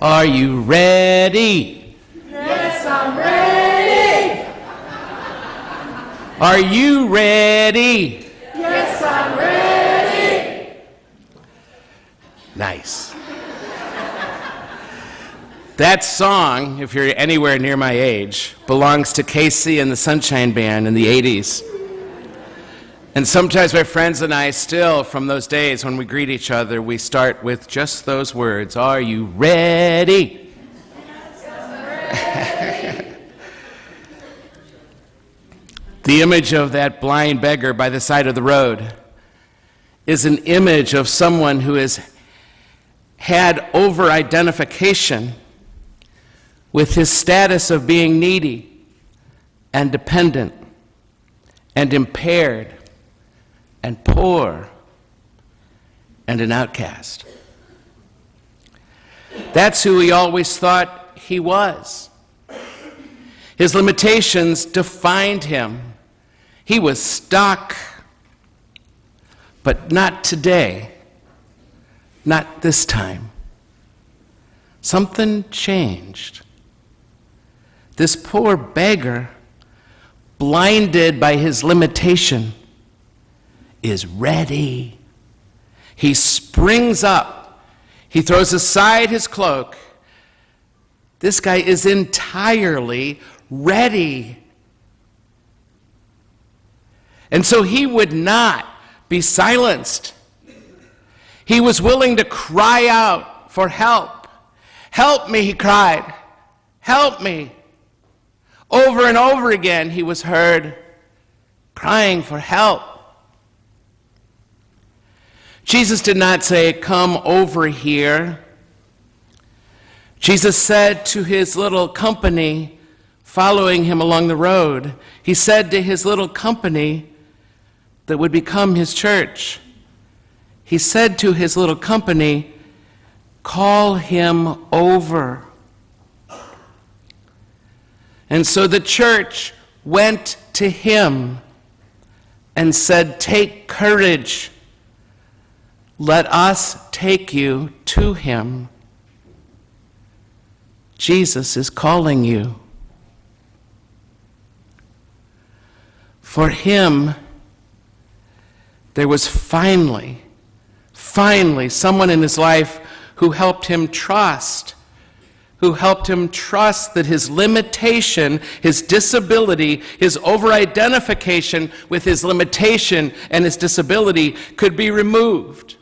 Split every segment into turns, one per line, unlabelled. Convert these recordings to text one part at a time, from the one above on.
Are you ready?
Yes, I'm ready.
Are you ready?
Yes, I'm ready.
Nice. That song, if you're anywhere near my age, belongs to Casey and the Sunshine Band in the 80s. And sometimes my friends and I still, from those days when we greet each other, we start with just those words. Are you ready? The image of that blind beggar by the side of the road is an image of someone who has had over-identification with his status of being needy and dependent and impaired and poor and an outcast. That's who he always thought he was. His limitations defined him. He was stuck, but not today, not this time. Something changed. This poor beggar, blinded by his limitation, is ready. He springs up. He throws aside his cloak. This guy is entirely ready. And so he would not be silenced. He was willing to cry out for help. Help me, he cried. Help me. Over and over again, he was heard crying for help. Jesus did not say, "Come over here." Jesus said to his little company following him along the road, he said to his little company that would become his church, he said to his little company, "Call him over." And so the church went to him and said, "Take courage. Let us take you to him. Jesus is calling you." For him, there was finally someone in his life who helped him trust that his limitation, his disability, his over-identification with his limitation and his disability could be removed.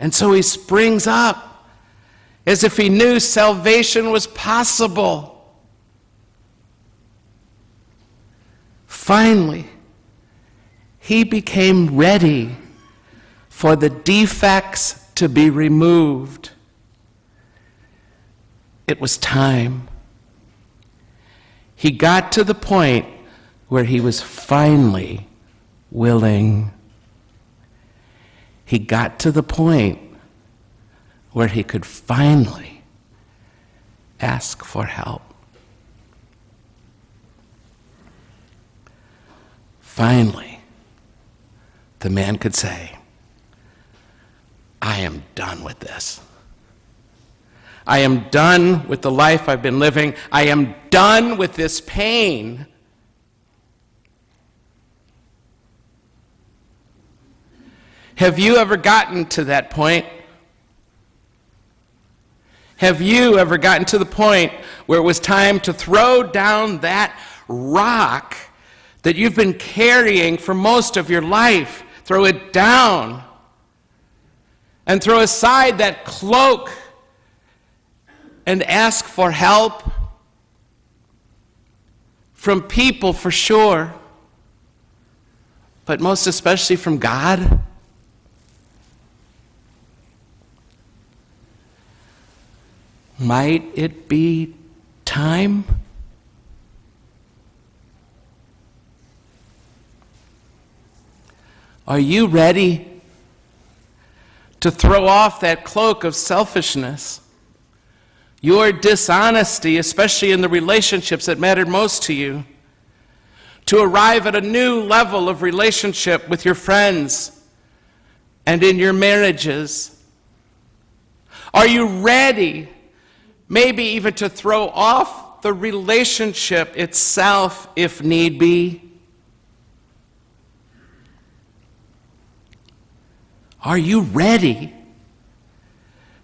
And so he springs up as if he knew salvation was possible. Finally, he became ready for the defects to be removed. It was time. He got to the point where he was finally willing. He got to the point where he could finally ask for help. Finally, the man could say, "I am done with this. I am done with the life I've been living. I am done with this pain." Have you ever gotten to that point? Have you ever gotten to the point where it was time to throw down that rock that you've been carrying for most of your life? Throw it down and throw aside that cloak and ask for help from people, for sure, but most especially from God? Might it be time? Are you ready to throw off that cloak of selfishness, your dishonesty, especially in the relationships that mattered most to you, to arrive at a new level of relationship with your friends and in your marriages? Are you ready, maybe even to throw off the relationship itself if need be? Are you ready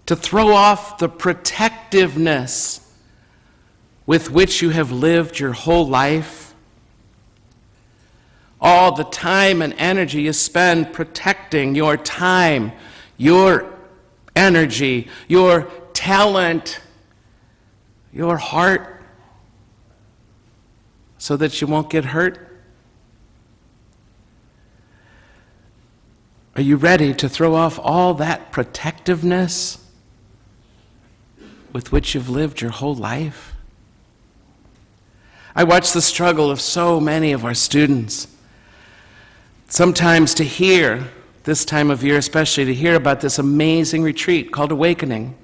to throw off the protectiveness with which you have lived your whole life? All the time and energy you spend protecting your time, your energy, your talent, your heart, so that you won't get hurt? Are you ready to throw off all that protectiveness with which you've lived your whole life? I watch the struggle of so many of our students. Sometimes to hear, this time of year especially, to hear about this amazing retreat called Awakening.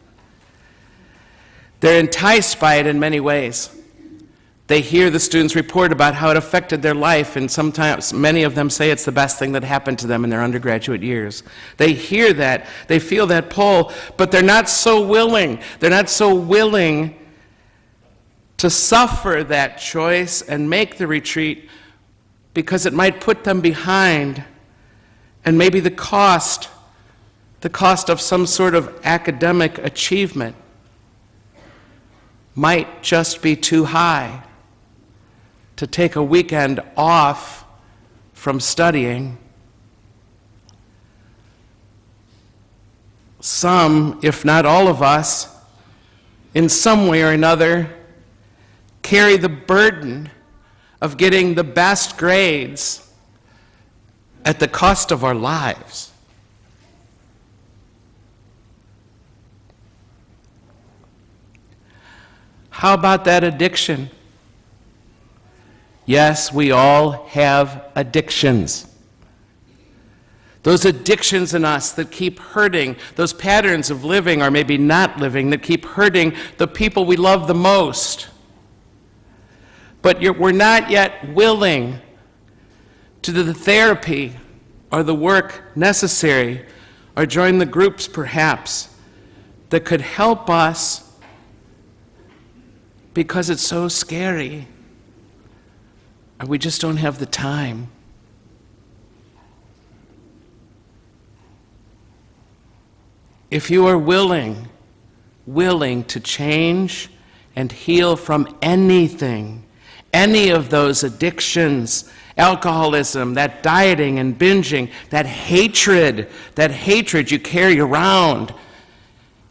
They're enticed by it in many ways. They hear the students report about how it affected their life, and sometimes many of them say it's the best thing that happened to them in their undergraduate years. They hear that, they feel that pull, but they're not so willing. They're not so willing to suffer that choice and make the retreat, because it might put them behind, and maybe the cost of some sort of academic achievement might just be too high to take a weekend off from studying. Some, if not all of us, in some way or another, carry the burden of getting the best grades at the cost of our lives. How about that addiction? Yes, we all have addictions. Those addictions in us that keep hurting, those patterns of living or maybe not living that keep hurting the people we love the most. But we're not yet willing to do the therapy or the work necessary, or join the groups perhaps that could help us, because it's so scary, or we just don't have the time. If you are willing to change and heal from anything, any of those addictions, alcoholism, that dieting and binging, that hatred you carry around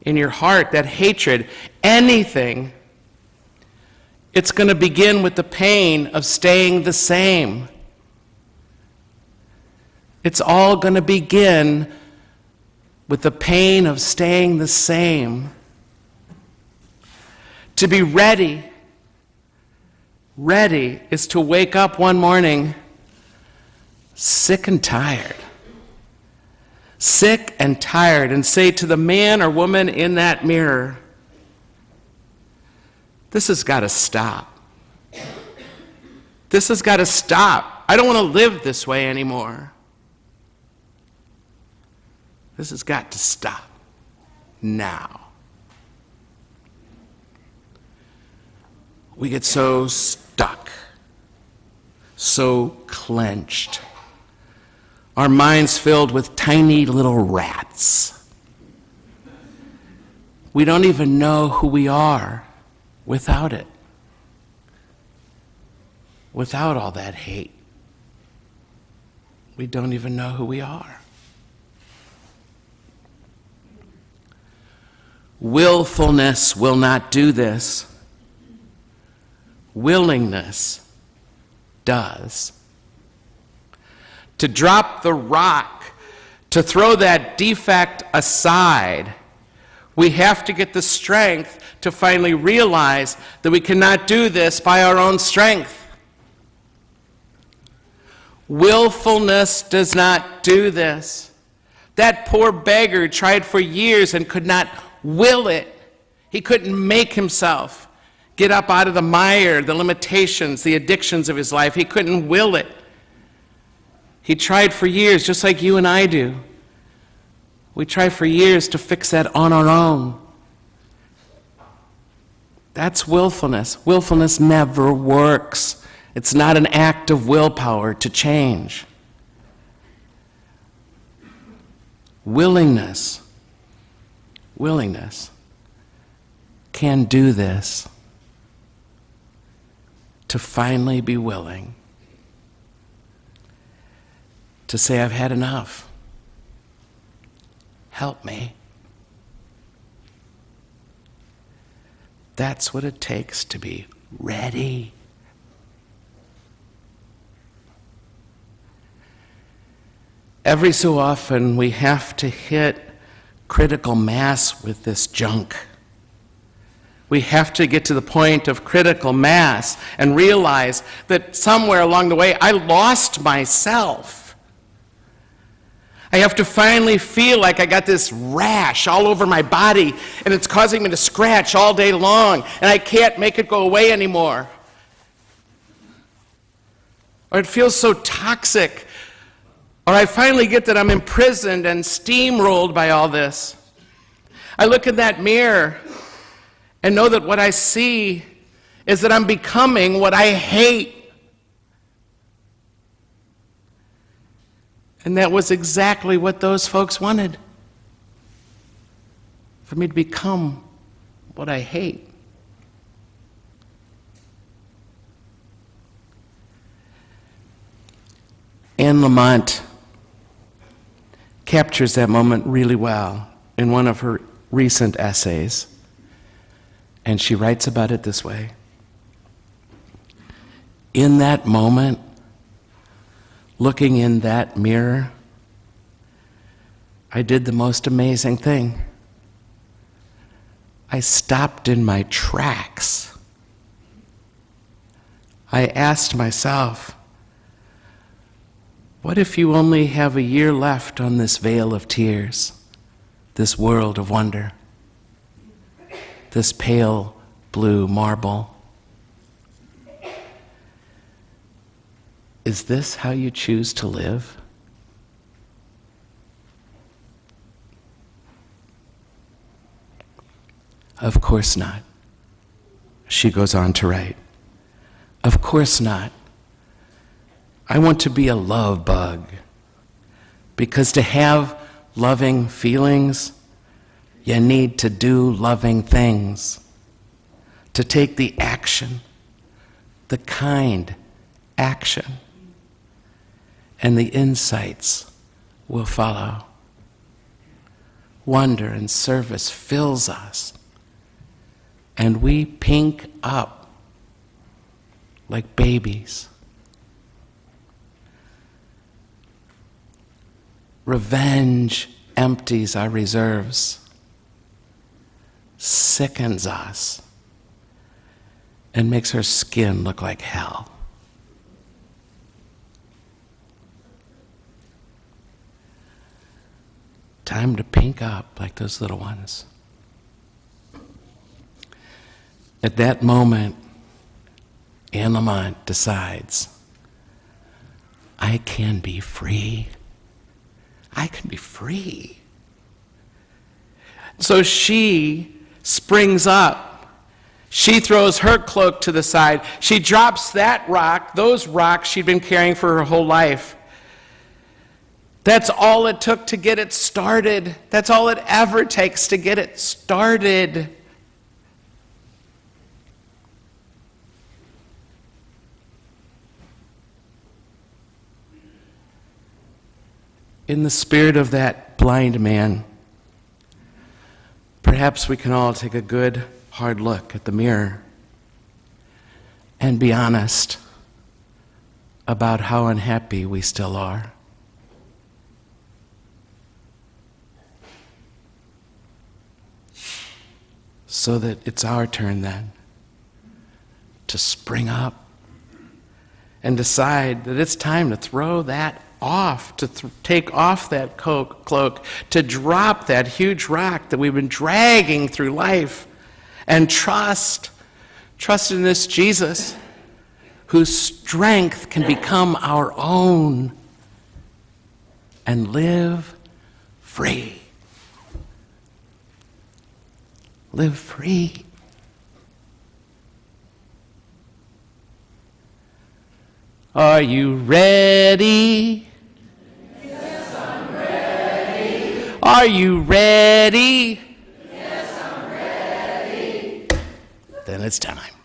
in your heart, that hatred, anything, it's going to begin with the pain of staying the same. It's all going to begin with the pain of staying the same. To be ready is to wake up one morning sick and tired. Sick and tired, and say to the man or woman in that mirror, this has got to stop. This has got to stop. I don't want to live this way anymore. This has got to stop now. We get so stuck, so clenched. Our minds filled with tiny little rats. We don't even know who we are without it. Without all that hate. We don't even know who we are. Willfulness will not do this. Willingness does. To drop the rock, to throw that defect aside, we have to get the strength to finally realize that we cannot do this by our own strength. Willfulness does not do this. That poor beggar tried for years and could not will it. He couldn't make himself get up out of the mire, the limitations, the addictions of his life. He couldn't will it. He tried for years, just like you and I do. We try for years to fix that on our own. That's willfulness. Willfulness never works. It's not an act of willpower to change. Willingness can do this. To finally be willing to say, I've had enough. Help me. That's what it takes to be ready. Every so often, we have to hit critical mass with this junk. We have to get to the point of critical mass and realize that somewhere along the way, I lost myself. I have to finally feel like I got this rash all over my body, and it's causing me to scratch all day long, and I can't make it go away anymore. Or it feels so toxic. Or I finally get that I'm imprisoned and steamrolled by all this. I look in that mirror and know that what I see is that I'm becoming what I hate. And that was exactly what those folks wanted. For me to become what I hate. Anne Lamott captures that moment really well in one of her recent essays. And she writes about it this way. In that moment, looking in that mirror, I did the most amazing thing. I stopped in my tracks. I asked myself, what if you only have a year left on this vale of tears, this world of wonder? This pale blue marble. Is this how you choose to live? Of course not. She goes on to write, of course not. I want to be a love bug, because to have loving feelings, you need to do loving things, to take the action, the kind action, and the insights will follow. Wonder and service fills us, and we pink up like babies. Revenge empties our reserves, sickens us, and makes our skin look like hell. Time to pink up like those little ones. At that moment, Anne Lamott decides, I can be free. I can be free. So she springs up. She throws her cloak to the side. She drops that rock, those rocks she'd been carrying for her whole life. That's all it took to get it started. That's all it ever takes to get it started. In the spirit of that blind man, perhaps we can all take a good, hard look at the mirror and be honest about how unhappy we still are. So that it's our turn then to spring up and decide that it's time to throw that off, to take off that cloak, to drop that huge rock that we've been dragging through life, and trust in this Jesus whose strength can become our own, and live free. live free. Are you ready?
Yes, I'm ready.
Are you ready?
Yes, I'm ready.
Then it's time.